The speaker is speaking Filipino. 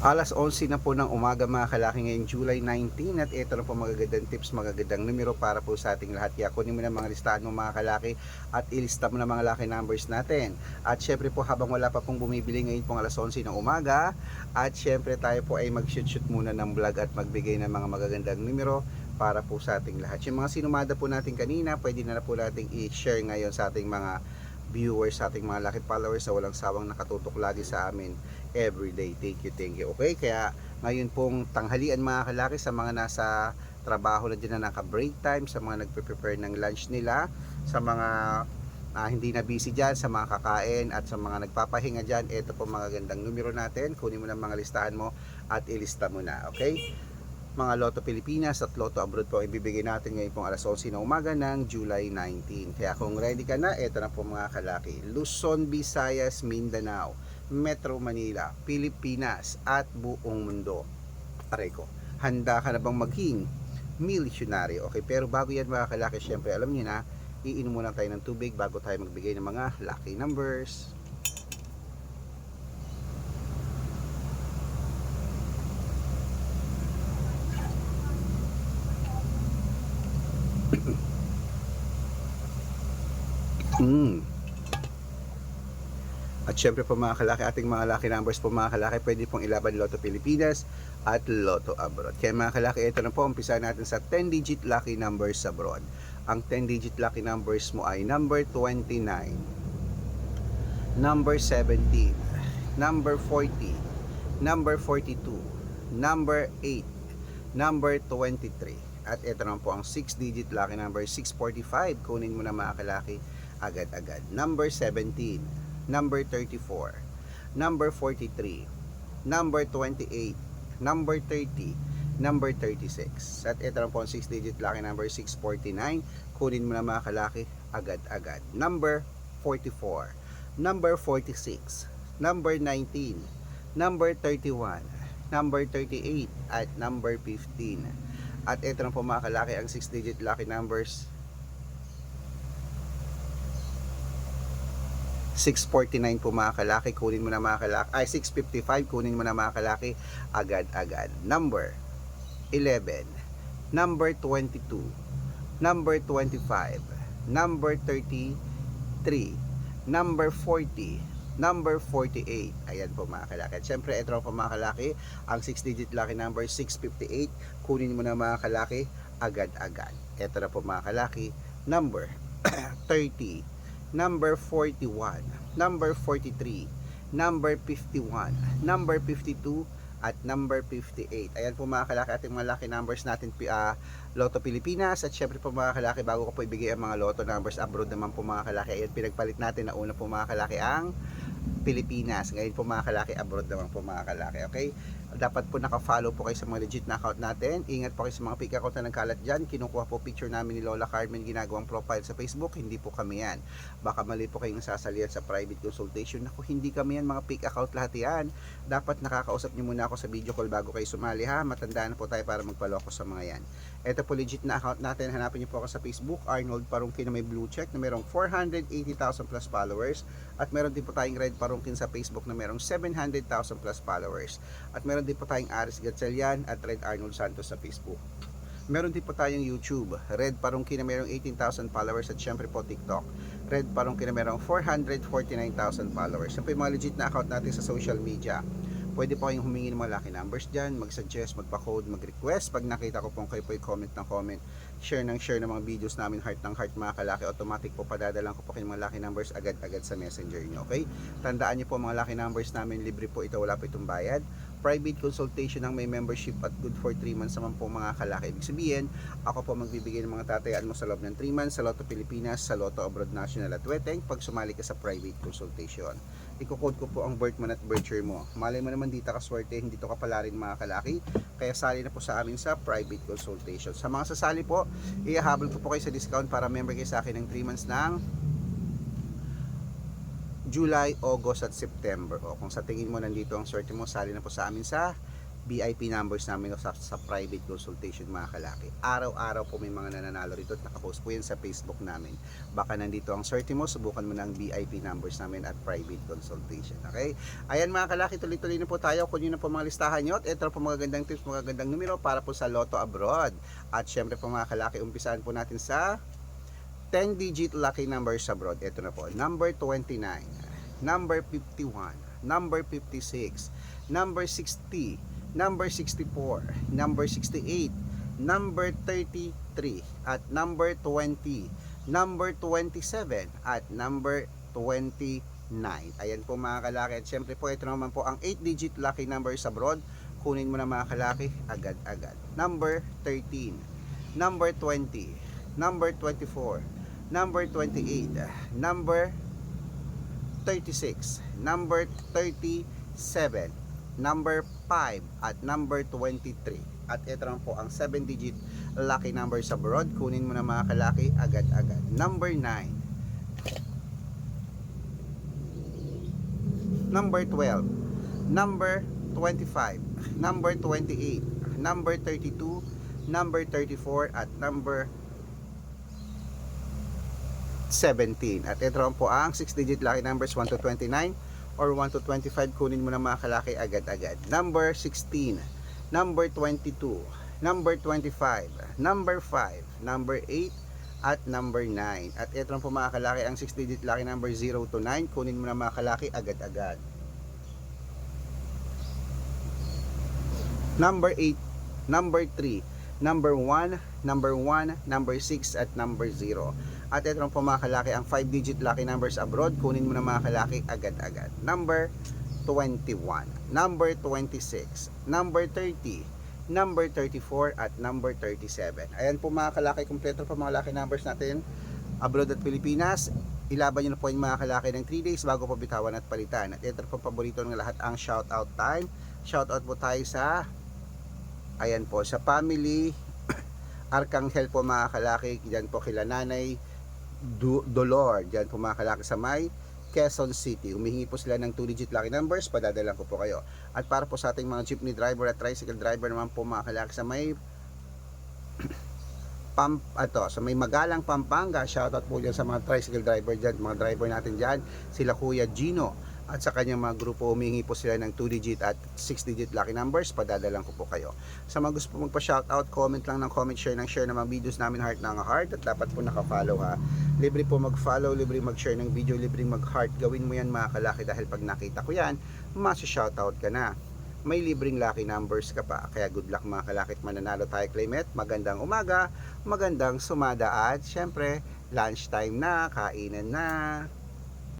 Alas 11 na po ng umaga mga kalaki ngayong July 19 at ito na po magagandang tips, magagandang numero para po sa ating lahat. Kaya kunin mo na mga listahan mo mga kalaki at ilista mo na mga lucky numbers natin. At syempre po habang wala pa pong bumibili ngayon pong alas 11 ng umaga at syempre tayo po ay mag-shoot muna ng vlog at magbigay ng mga magagandang numero para po sa ating lahat. Yung mga sinumada po natin kanina, pwede na po nating i-share ngayon sa ating mga viewers, sa ating mga lucky followers na walang sawang nakatutok lagi sa amin everyday. Thank you. Okay, kaya ngayon pong tanghalian mga kalaki sa mga nasa trabaho na dyan na naka-break time, sa mga nagpe-prepare ng lunch nila, sa mga hindi na busy dyan, sa mga kakain at sa mga nagpapahinga dyan, ito po mga gandang numero natin. Kunin mo ng mga listahan mo at ilista mo na. Okay, mga Lotto Pilipinas at Lotto Abroad po ibibigay natin ngayon pong alas 11 na umaga ng July 19. Kaya kung ready ka na, ito na po mga kalaki. Luzon, Visayas, Mindanao, Metro Manila, Pilipinas at buong mundo. Aray ko, handa ka na bang maging milyonaryo? Okay, pero bago yan mga kalaki, syempre alam niyo na, iinom muna tayo ng tubig bago tayo magbigay ng mga lucky numbers. At syempre po mga kalaki, ating mga lucky numbers po mga kalaki, pwede pong ilaban Lotto Pilipinas at Lotto Abroad. Kaya mga kalaki, ito na po, umpisa natin sa 10-digit lucky numbers abroad. Ang 10-digit lucky numbers mo ay number 29, number 17, number 40, number 42, number 8, number 23. At ito naman po ang 6-digit lucky number 645. Kunin mo na mga kalaki agad-agad. Number 17, number 34, number 43, number 28, number 30, number 36. At ito lang po ang 6-digit lucky number 649. Kunin mo na mga kalaki agad-agad. Number 44, number 46, number 19, number 31, number 38, at number 15. At ito lang po mga kalaki ang 6-digit lucky numbers 649 po mga kalaki. Kunin mo na mga kalaki, ay 655. Kunin mo na mga kalaki agad-agad. Number 11, number 22, number 25, number 33, number 40, number 48. Ayan po mga kalaki. At syempre ito po mga kalaki ang 6-digit lucky number 658. Kunin mo na mga kalaki agad-agad. Ito na po mga kalaki, number 30, number 41, number 43, number 51, number 52, at number 58. Ayan po mga kalaki ating mga lucky numbers natin, Lotto Pilipinas. At syempre po mga kalaki, bago ko po ibigay ang mga Lotto numbers abroad naman po mga kalaki, ayan pinagpalit natin na una po mga kalaki ang Pilipinas. Ngayon po mga kalaki, abroad naman po mga kalaki. Okay? Dapat po naka-follow po kayo sa mga legit na account natin. Ingat po kayo sa mga fake account na nagkalat dyan. Kinukuha po picture namin ni Lola Carmen, ginagawang profile sa Facebook. Hindi po kami yan. Baka mali po kayong sasalihan sa private consultation. Naku, hindi kami yan, mga fake account lahat yan. Dapat nakakausap nyo muna ako sa video call bago kayo sumali ha. Matandaan na po tayo para magpaloko sa mga yan. Ito po legit na account natin. Hanapin nyo po ako sa Facebook, Arnold Parungkin, na may blue check na merong 480,000 plus followers. At meron din po tayong Red Parungkin sa Facebook na merong 700,000 plus followers. At meron din po tayong Aris Gatchalian at Red Arnold Santos sa Facebook. Meron din po tayong YouTube, Red Parungkin na merong 18,000 followers, at syempre po TikTok, Red Parungkin na merong 449,000 followers. Yan po yung mga legit na account natin sa social media. Pwede po kayong humingi ng mga lucky numbers dyan, mag-suggest, magpa-code, mag-request. Pag nakita ko pong kayo po comment ng comment, share ng mga videos namin, heart ng heart mga kalaki, automatic po padadalan ko po kayong mga lucky numbers agad-agad sa messenger nyo. Okay? Tandaan nyo po mga lucky numbers namin, libre po ito, wala po itong bayad. Private consultation ng may membership at good for 3 months naman po mga kalaki. Ibig sabihin, ako po magbibigay ng mga tatayaan mo sa loob ng 3 months sa Lotto Pilipinas, sa Lotto Abroad National at Weteng pag sumali ka sa private consultation. Iko-code ko po ang birth month at birth year mo. Malay mo naman dito ka swerte, hindi to kapalarin mga kalaki. Kaya sali na po sa amin sa private consultation. Sa mga sasali po, ihahabol ko po kayo sa discount para member kayo sa akin ng 3 months ng July, August at September. O kung sa tingin mo nandito ang swerte mo, sali na po sa amin sa VIP numbers namin o sa private consultation mga kalaki. Araw-araw po may mga nananalo rito at nakapost po yan sa Facebook namin. Baka nandito ang swerte mo, subukan mo na ang VIP numbers namin at private consultation. Okay? Ayan mga kalaki, tuloy-tuloy na po tayo. Kunin na po mga listahan nyo at ito po mga gandang tips, mga gandang numero para po sa Lotto Abroad. At syempre po mga kalaki, umpisahan po natin sa 10-digit lucky numbers abroad. Ito na po, number 29, number 51, number 56, number 60, number 64, number 68, number 33, at number 20, number 27, at number 29. Ayan po mga kalaki. At syempre po, ito naman po ang 8-digit lucky numbers abroad. Kunin mo na mga kalaki, agad-agad. Number 13, number 20, number 24, number 28, number 36, number 37, number 5, at number 23. At ito naman po ang 7-digit lucky numbers abroad. Kunin mo na mga kalaki, agad-agad. Number 9, number 12, number 25, number 28, number 32, number 34, at number 17. At ito naman po ang 6-digit lucky numbers 1 to 29 or 1 to 25. Kunin mo na mga kalaki, agad-agad. Number 16, number 22, number 25, number 5, number 8, at number 9. At ito lang po mga kalaki ang 6-digit lucky number 0 to 9. Kunin mo na mga kalaki, agad-agad. Number 8, number 3, number 1, number 1, number 6, at number 0. At ito lang po mga kalaki ang 5-digit lucky numbers abroad. Kunin mo na mga kalaki, agad-agad. Number 21, number 26, number 30, number 34, at number 37. Ayan po mga kalaki, kompleto po mga lucky numbers natin abroad at Pilipinas. Ilaban nyo na po yung mga kalaki ng 3 days bago po bitawan at palitan. At ito po paborito ng lahat, ang shoutout time. Shoutout po tayo sa, ayan po, sa family Arcangel po mga kalaki. Diyan po kila Nanay Dolor, diyan po mga kalaki sa may Quezon City. Humihingi po sila ng 2-digit lucky numbers, padadalan ko po kayo. At para po sa ating mga jeepney driver at tricycle driver naman po mga kalaki sa may sa may Magalang, Pampanga, shoutout po dyan sa mga tricycle driver dyan, mga driver natin dyan, sila Kuya Gino at sa kanyang mga grupo. Humihingi po sila ng 2-digit at 6-digit lucky numbers, padadalan ko po kayo. Sa mga gusto po magpa-shoutout, comment lang ng comment, share ng share ng mga videos namin, heart ng heart, at dapat po naka-follow ha. Libre po mag-follow, libre mag-share ng video, libre mag-heart. Gawin mo yan mga kalaki dahil pag nakita ko yan, masi-shoutout ka na. May libreng lucky numbers ka pa. Kaya good luck mga kalaki at mananalo tayo, claimant. Magandang umaga, magandang sumada, at syempre lunchtime na, kainan na.